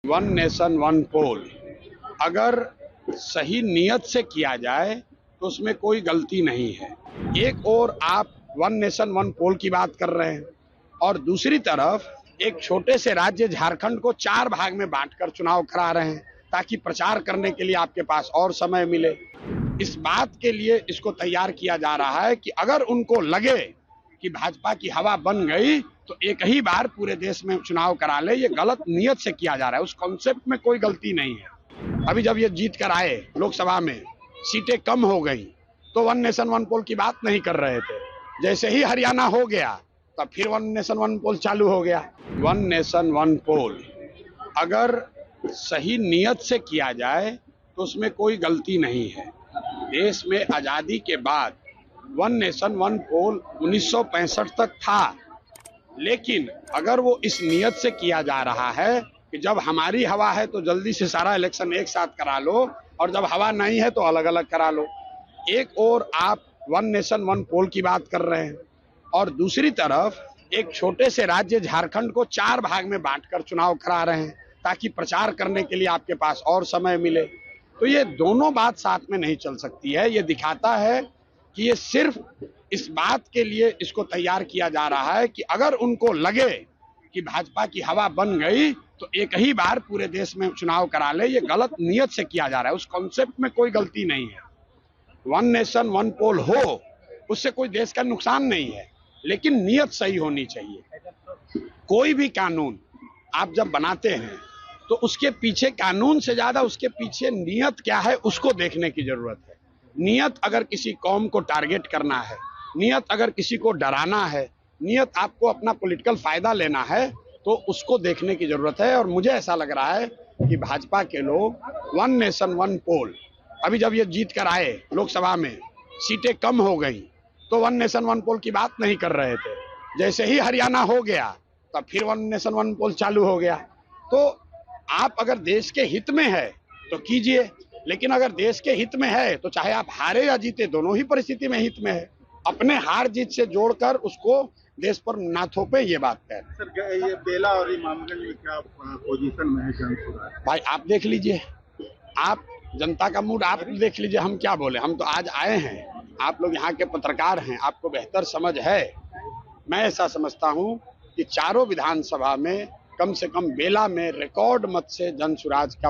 One nation one पोल अगर सही नियत से किया जाए तो उसमें कोई गलती नहीं है। एक ओर आप वन नेशन वन पोल की बात कर रहे हैं और दूसरी तरफ एक छोटे से राज्य झारखंड को 4 भाग में बांटकर चुनाव करा रहे हैं ताकि प्रचार करने के लिए आपके पास और समय मिले। इस बात के लिए इसको तैयार किया जा रहा है कि अगर उनको लगे कि भाजपा की हवा बन गई तो एक ही बार पूरे देश में चुनाव करा ले। ये गलत नियत से किया जा रहा है, उस कॉन्सेप्ट में कोई गलती नहीं है। अभी जब ये जीत कर आए लोकसभा में, सीटें कम हो गई तो वन नेशन वन पोल की बात नहीं कर रहे थे। जैसे ही हरियाणा हो गया तब फिर वन नेशन वन पोल चालू हो गया। वन नेशन वन पोल अगर सही नियत से किया जाए तो उसमें कोई गलती नहीं है। देश में आजादी के बाद वन नेशन वन पोल 1965 तक था, लेकिन अगर वो इस नियत से किया जा रहा है कि जब हमारी हवा है तो जल्दी से सारा इलेक्शन एक साथ करा लो और जब हवा नहीं है तो अलग अलग करा लो। एक ओर आप वन नेशन वन पोल की बात कर रहे हैं और दूसरी तरफ एक छोटे से राज्य झारखंड को 4 भाग में बांटकर चुनाव करा रहे हैं ताकि प्रचार करने के लिए आपके पास और समय मिले। तो ये दोनों बात साथ में नहीं चल सकती है। ये दिखाता है कि ये सिर्फ इस बात के लिए इसको तैयार किया जा रहा है कि अगर उनको लगे कि भाजपा की हवा बन गई तो एक ही बार पूरे देश में चुनाव करा ले। ये गलत नियत से किया जा रहा है, उस कॉन्सेप्ट में कोई गलती नहीं है। वन नेशन वन पोल हो, उससे कोई देश का नुकसान नहीं है, लेकिन नियत सही होनी चाहिए। कोई भी कानून आप जब बनाते हैं तो उसके पीछे, कानून से ज्यादा उसके पीछे नियत क्या है उसको देखने की जरूरत है। नियत अगर किसी कौम को टारगेट करना है, नियत अगर किसी को डराना है, नियत आपको अपना पॉलिटिकल फायदा लेना है तो उसको देखने की जरूरत है। और मुझे ऐसा लग रहा है कि भाजपा के लोग वन नेशन वन पोल, अभी जब ये जीत कर आए लोकसभा में, सीटें कम हो गई तो वन नेशन वन पोल की बात नहीं कर रहे थे। जैसे ही हरियाणा हो गया तब फिर वन नेशन वन पोल चालू हो गया। तो आप अगर देश के हित में है तो कीजिए, लेकिन अगर देश के हित में है तो चाहे आप हारे या जीते, दोनों ही परिस्थिति में हित में है। अपने हार जीत से जोड़कर उसको देश पर ना थोपे, ये बात है। सर, ये बेला और इमामगंज में क्या पोजीशन में है जनसुराज? भाई आप देख लीजिए, आप जनता का मूड आप देख लीजिए। हम क्या बोले, हम तो आज आए हैं, आप लोग यहाँ के पत्रकार हैं, आपको बेहतर समझ है। मैं ऐसा समझता हूँ कि चारों विधानसभा में कम से कम बेला में रिकॉर्ड मत से जनसुराज का